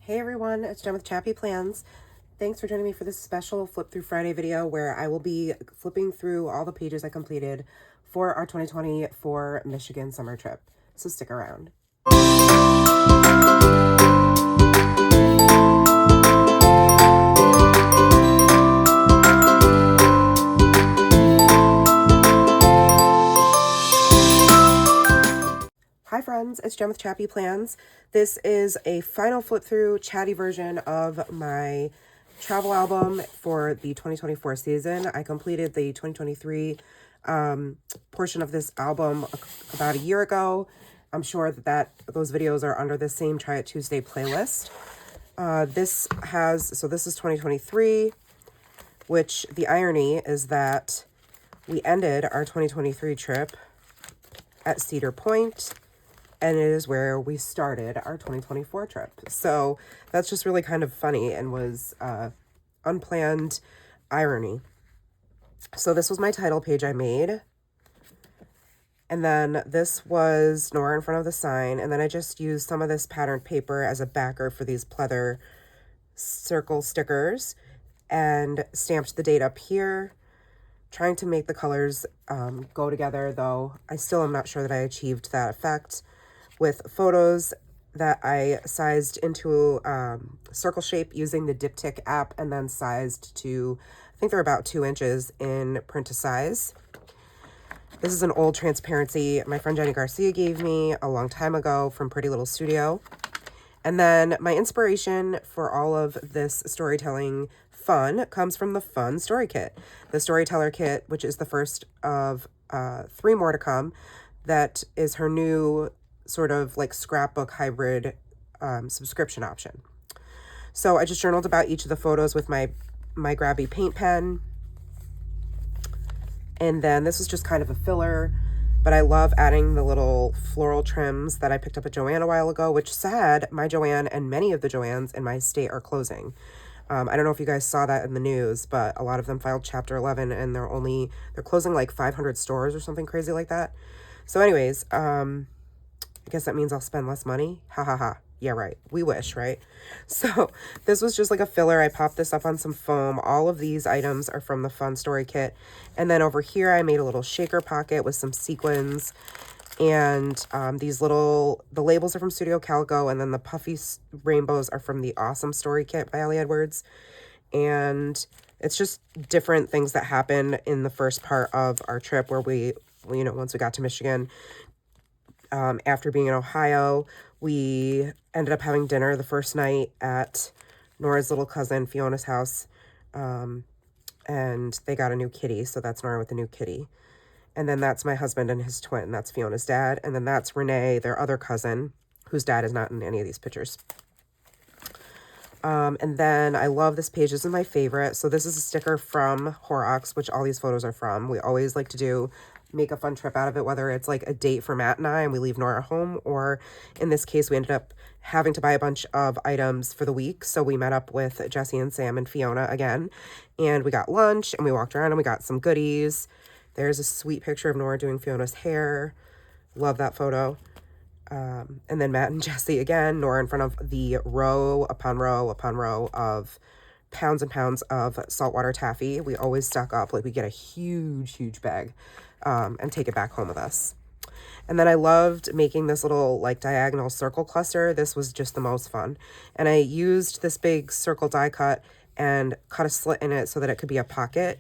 Hey everyone, it's Jen with ChappyPlans. Thanks for joining me for this special Flip Through Friday video where I will be flipping through all the pages I completed for our 2024 Michigan summer trip. So stick around. Hi friends, it's Jen with ChappyPlans. This is a final flip through chatty version of my travel album for the 2024 season. I completed the 2023 portion of this album about a year ago. I'm sure that those videos are under the same Try It Tuesday playlist. This is 2023, which the irony is that we ended our 2023 trip at Cedar Point, and it is where we started our 2024 trip. So that's just really kind of funny and was unplanned irony. So this was my title page I made. And then this was Nora in front of the sign. And then I just used some of this patterned paper as a backer for these pleather circle stickers and stamped the date up here, trying to make the colors go together, though I still am not sure that I achieved that effect, with photos that I sized into circle shape using the Diptyque app and then sized to, I think they're about 2 inches in print to size. This is an old transparency my friend Jenny Garcia gave me a long time ago from Pretty Little Studio. And then my inspiration for all of this storytelling fun comes from the Fun Story Kit. The Storyteller Kit, which is the first of 3 more to come, that is her new sort of like scrapbook hybrid subscription option. So I just journaled about each of the photos with my grabby paint pen. And then this was just kind of a filler, but I love adding the little floral trims that I picked up at Joann a while ago, which sad, my Joann and many of the Joanns in my state are closing. I don't know if you guys saw that in the news, but a lot of them filed Chapter 11 and they're closing like 500 stores or something crazy like that. So anyways, I guess that means I'll spend less money. Ha ha ha. Yeah, right. We wish, right? So this was just like a filler. I popped this up on some foam. All of these items are from the Fun Story Kit. And then over here, I made a little shaker pocket with some sequins. And the labels are from Studio Calico. And then the puffy rainbows are from the Awesome Story Kit by Ellie Edwards. And it's just different things that happen in the first part of our trip where once we got to Michigan, after being in Ohio, we ended up having dinner the first night at Nora's little cousin Fiona's house, and they got a new kitty, so that's Nora with the new kitty. And then that's my husband and his twin, that's Fiona's dad, and then that's Renee, their other cousin, whose dad is not in any of these pictures. And then I love this page. This is my favorite. So this is a sticker from Horrocks, which all these photos are from. We always like to make a fun trip out of it, whether it's like a date for Matt and I and we leave Nora home, or in this case, we ended up having to buy a bunch of items for the week. So we met up with Jesse and Sam and Fiona again, and we got lunch and we walked around and we got some goodies. There's a sweet picture of Nora doing Fiona's hair. Love that photo. And then Matt and Jesse again, Nora in front of the row upon row upon row of pounds and pounds of saltwater taffy. We always stock up, like we get a huge bag and take it back home with us. And then I loved making this little like diagonal circle cluster. This was just the most fun. And I used this big circle die cut and cut a slit in it so that it could be a pocket.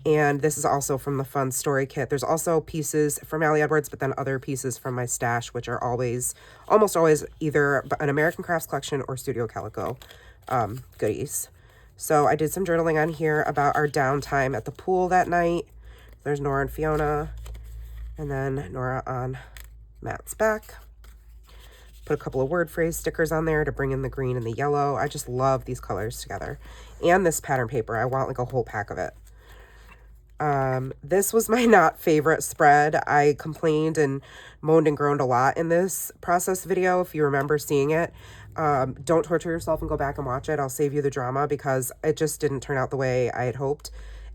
And this is also from the Fun Story Kit. There's also pieces from Ellie Edwards, but then other pieces from my stash, which are almost always either an American Crafts collection or Studio Calico goodies. So I did some journaling on here about our downtime at the pool that night. There's Nora and Fiona, and then Nora on Matt's back. Put a couple of word phrase stickers on there to bring in the green and the yellow. I just love these colors together. And this pattern paper. I want like a whole pack of it. This was my not favorite spread. I complained and moaned and groaned a lot in this process video, if you remember seeing it. Don't torture yourself and go back and watch it. I'll save you the drama because it just didn't turn out the way I had hoped.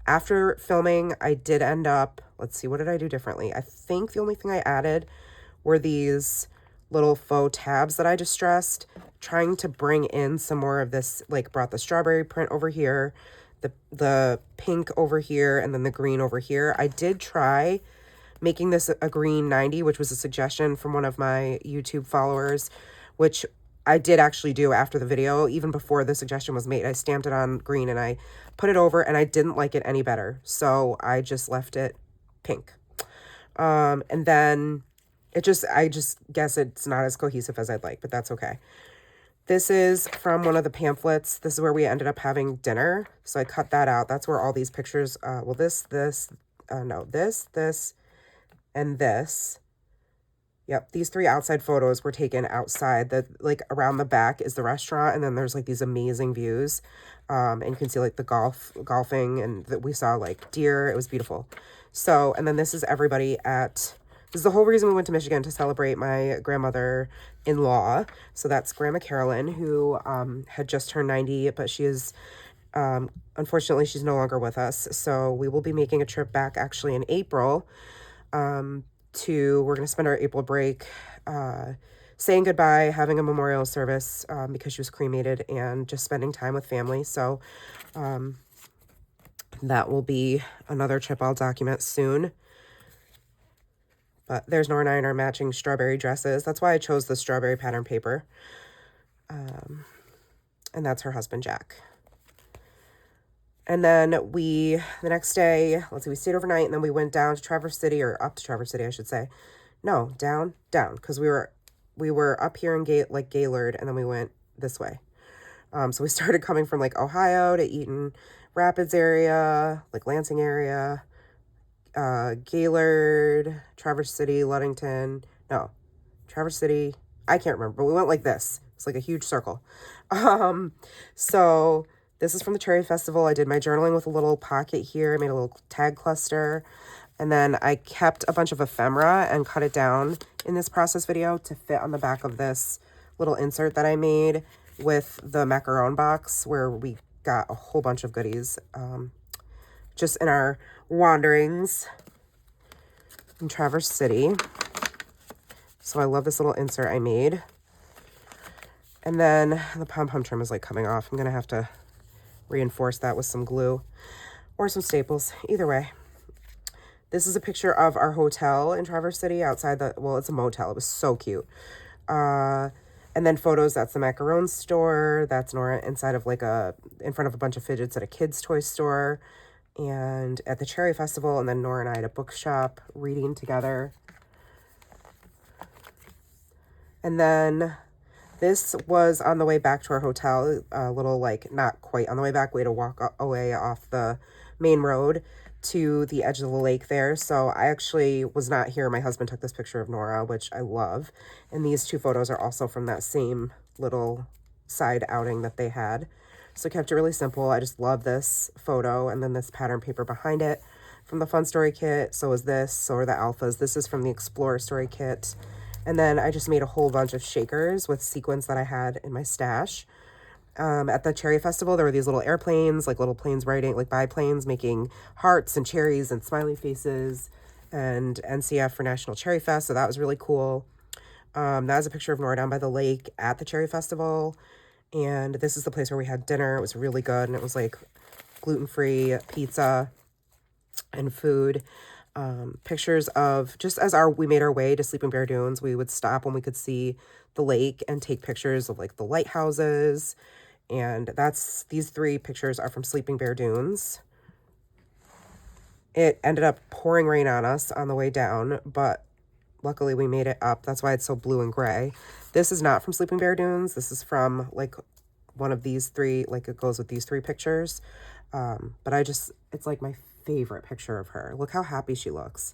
After filming, I did end up, let's see, what did I do differently? I think the only thing I added were these little faux tabs that I distressed, trying to bring in some more of this, like brought the strawberry print over here, the pink over here, and then the green over here. I did try making this a green 90, which was a suggestion from one of my YouTube followers, which I did actually do after the video. Even before the suggestion was made, I stamped it on green and I put it over, and I didn't like it any better. So I just left it pink. And then I just guess it's not as cohesive as I'd like, but that's okay. This is from one of the pamphlets. This is where we ended up having dinner. So I cut that out. That's where all these pictures, well, this, and this. Yep, these 3 outside photos were taken outside. Like around the back is the restaurant, and then there's like these amazing views. And you can see like the golfing, and that we saw like deer. It was beautiful. So, and then this is everybody this is the whole reason we went to Michigan, to celebrate my grandmother-in-law. So that's Grandma Carolyn, who had just turned 90, but she is, unfortunately, she's no longer with us. So we will be making a trip back actually in April. We're going to spend our April break saying goodbye, having a memorial service because she was cremated, and just spending time with family. So that will be another trip I'll document soon. But there's Nora and I in our matching strawberry dresses. That's why I chose the strawberry pattern paper. And that's her husband, Jack. And then the next day, let's see, we stayed overnight, and then we went down to Traverse City, or up to Traverse City, I should say. No, down, because we were up here in Gaylord, and then we went this way. So we started coming from like Ohio to Eaton Rapids area, like Lansing area, Gaylord, Traverse City, Ludington. No, Traverse City. I can't remember, but we went like this. It's like a huge circle. So this is from the Cherry Festival. I did my journaling with a little pocket here. I made a little tag cluster. And then I kept a bunch of ephemera and cut it down in this process video to fit on the back of this little insert that I made with the macaron box, where we got a whole bunch of goodies just in our wanderings in Traverse City. So I love this little insert I made. And then the pom-pom trim is like coming off. I'm going to have to reinforce that with some glue or some staples. Either way. This is a picture of our hotel in Traverse City outside well, it's a motel. It was so cute. And then photos, that's the macaron store. That's Nora inside of in front of a bunch of fidgets at a kid's toy store. And at the Cherry Festival, and then Nora and I at a bookshop reading together. And then this was on the way back to our hotel, a little not quite on the way back, way to walk away off the main road to the edge of the lake there. So I actually was not here. My husband took this picture of Nora, which I love. And these 2 photos are also from that same little side outing that they had. So I kept it really simple. I just love this photo, and then this pattern paper behind it from the Fun Story Kit. So is this, so are the Alphas. This is from the Explorer Story Kit. And then I just made a whole bunch of shakers with sequins that I had in my stash. At the Cherry Festival, there were these little airplanes, like little planes riding, like biplanes, making hearts and cherries and smiley faces, and NCF for National Cherry Fest. So that was really cool. That was a picture of Nora down by the lake at the Cherry Festival. And this is the place where we had dinner. It was really good. And it was like gluten-free pizza and food. Pictures of just as we made our way to Sleeping Bear Dunes, we would stop when we could see the lake and take pictures of like the lighthouses. And these 3 pictures are from Sleeping Bear Dunes. It ended up pouring rain on us on the way down, but luckily we made it up. That's why it's so blue and gray. This is not from Sleeping Bear Dunes. This is from like one of these 3, like it goes with these 3 pictures. But it's like my favorite picture of her. Look how happy she looks.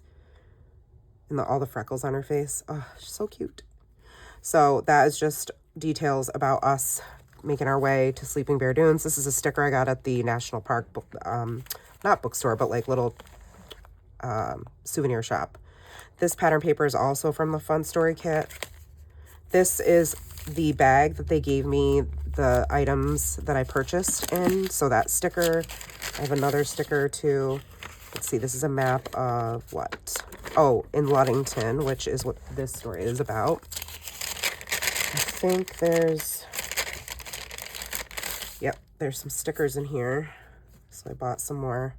And all the freckles on her face. Oh, she's so cute. So that is just details about us making our way to Sleeping Bear Dunes. This is a sticker I got at the National Park, not bookstore, but like little souvenir shop. This pattern paper is also from the Fun Story Kit. This is the bag that they gave me the items that I purchased in. So that sticker, I have another sticker too. Let's see, this is a map of what? Oh, in Ludington, which is what this story is about. think there's, yep, there's some stickers in here. So I bought some more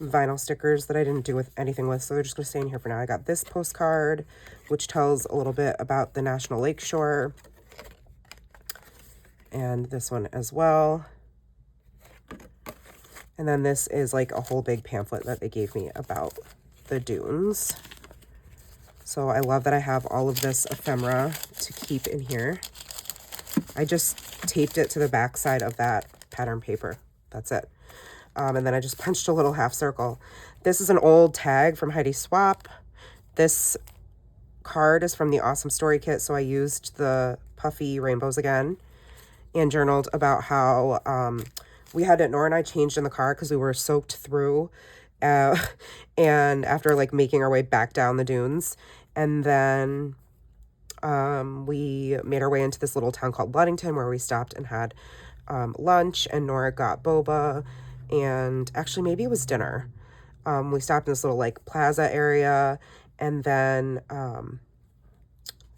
vinyl stickers that I didn't do with anything with, so they're just going to stay in here for now. I got this postcard, which tells a little bit about the National Lakeshore, and this one as well. And then this is like a whole big pamphlet that they gave me about the dunes. So I love that I have all of this ephemera to keep in here. I just taped it to the back side of that pattern paper. That's it. And then I just punched a little half circle. This is an old tag from Heidi Swap. This card is from the Awesome Story Kit, so I used the puffy rainbows again and journaled about how we had it, Nora and I changed in the car because we were soaked through and after like making our way back down the dunes. And then we made our way into this little town called Ludington where we stopped and had lunch, and Nora got boba, and actually maybe it was dinner. We stopped in this little like plaza area, and then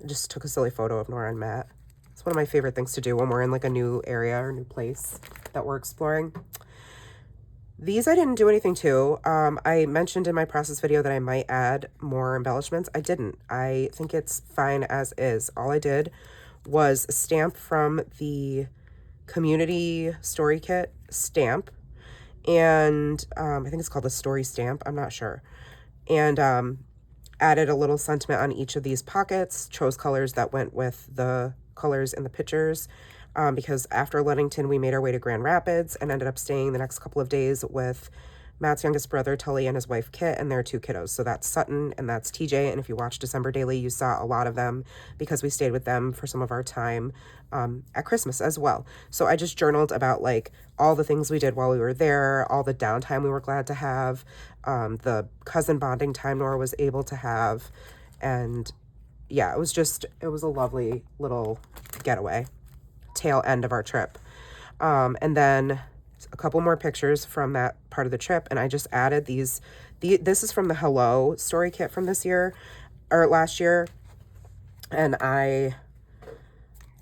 just took a silly photo of Nora and Matt. It's one of my favorite things to do when we're in like a new area or new place that we're exploring. These I didn't do anything to. I mentioned in my process video that I might add more embellishments. I didn't. I think it's fine as is. All I did was a stamp from the Community Story Kit stamp, and I think it's called a story stamp. I'm not sure. And added a little sentiment on each of these pockets, chose colors that went with the colors in the pictures, because after Ludington, we made our way to Grand Rapids and ended up staying the next couple of days with Matt's youngest brother, Tully, and his wife, Kit, and their two kiddos. So that's Sutton and that's TJ. And if you watch December Daily, you saw a lot of them because we stayed with them for some of our time at Christmas as well. So I just journaled about like all the things we did while we were there, all the downtime we were glad to have, the cousin bonding time Nora was able to have. And yeah, it was a lovely little getaway, tail end of our trip. And then a couple more pictures from that part of the trip, and I just added these. This is from the Hello Story Kit from this year, or last year, and I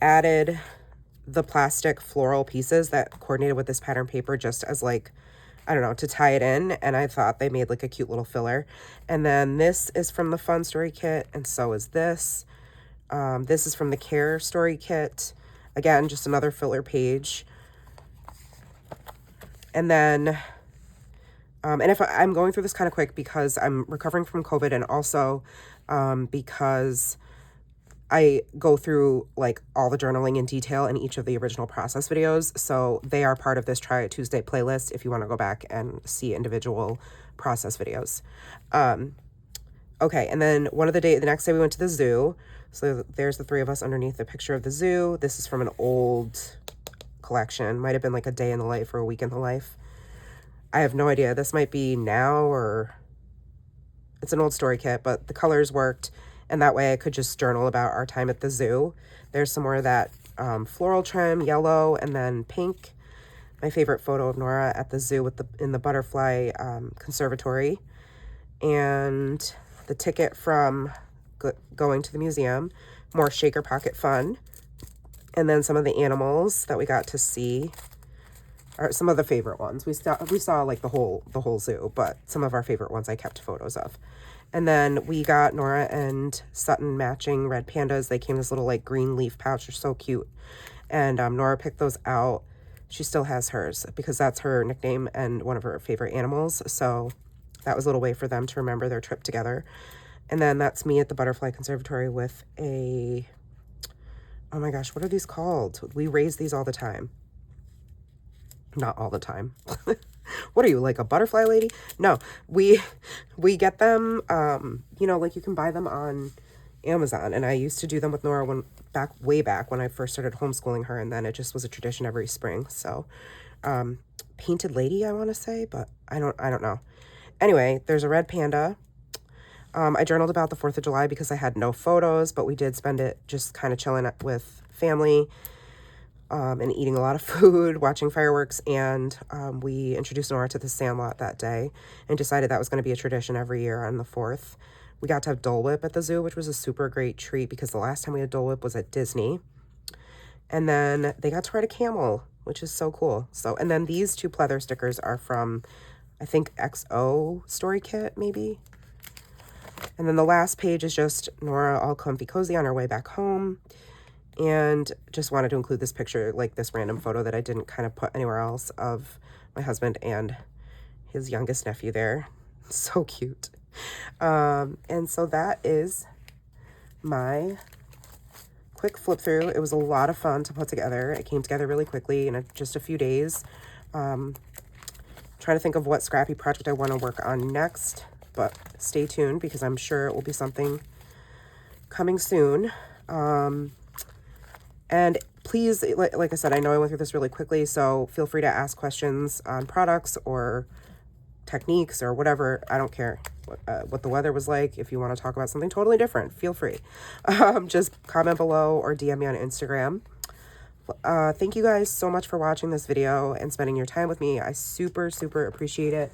added the plastic floral pieces that coordinated with this pattern paper just as like, I don't know, to tie it in, and I thought they made like a cute little filler. And then this is from the Fun Story Kit, and so is this. This is from the Care Story Kit. Again, just another filler page. And then, and if I'm going through this kind of quick because I'm recovering from COVID, and also because I go through like all the journaling in detail in each of the original process videos. So they are part of this Try It Tuesday playlist if you want to go back and see individual process videos. Okay, and then the next day we went to the zoo. So there's the three of us underneath the picture of the zoo. This is from an old collection. Might have been like a day in the life or a week in the life. I have no idea. This might be now, or it's an old story kit, but the colors worked, and that way I could just journal about our time at the zoo. There's some more of that floral trim, yellow, and then pink. My favorite photo of Nora at the zoo in the butterfly conservatory, and the ticket from going to the museum. More shaker pocket fun. And then some of the animals that we got to see are some of the favorite ones. We saw like the whole zoo, but some of our favorite ones I kept photos of. And then we got Nora and Sutton matching red pandas. They came in this little like green leaf pouch. They're so cute. And Nora picked those out. She still has hers because that's her nickname and one of her favorite animals. So that was a little way for them to remember their trip together. And then that's me at the Butterfly Conservatory with a, oh my gosh, what are these called? We raise these all the time. Not all the time. What are you, like a butterfly lady? No, we get them, you know, like you can buy them on Amazon. And I used to do them with Nora way back when I first started homeschooling her. And then it just was a tradition every spring. So, painted lady, I want to say, but I don't know. Anyway, there's a red panda. I journaled about the 4th of July because I had no photos, but we did spend it just kind of chilling with family, and eating a lot of food, watching fireworks, and we introduced Nora to the Sandlot that day and decided that was going to be a tradition every year on the 4th. We got to have Dole Whip at the zoo, which was a super great treat because the last time we had Dole Whip was at Disney. And then they got to write a camel, which is so cool. So, and then these 2 pleather stickers are from, I think, XO Story Kit, maybe. And then the last page is just Nora all comfy cozy on her way back home. And just wanted to include this picture, like this random photo that I didn't kind of put anywhere else, of my husband and his youngest nephew there. So cute. And so that is my quick flip through. It was a lot of fun to put together. It came together really quickly in just a few days. Trying to think of what scrappy project I want to work on next, but stay tuned because I'm sure it will be something coming soon. And please, like I said, I know I went through this really quickly, so feel free to ask questions on products or techniques or whatever. I don't care what the weather was like. If you want to talk about something totally different, feel free. Just comment below or DM me on Instagram. Thank you guys so much for watching this video and spending your time with me. I super, super appreciate it.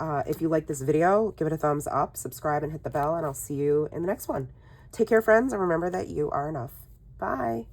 If you like this video, give it a thumbs up, subscribe, and hit the bell, and I'll see you in the next one. Take care, friends, and remember that you are enough. Bye.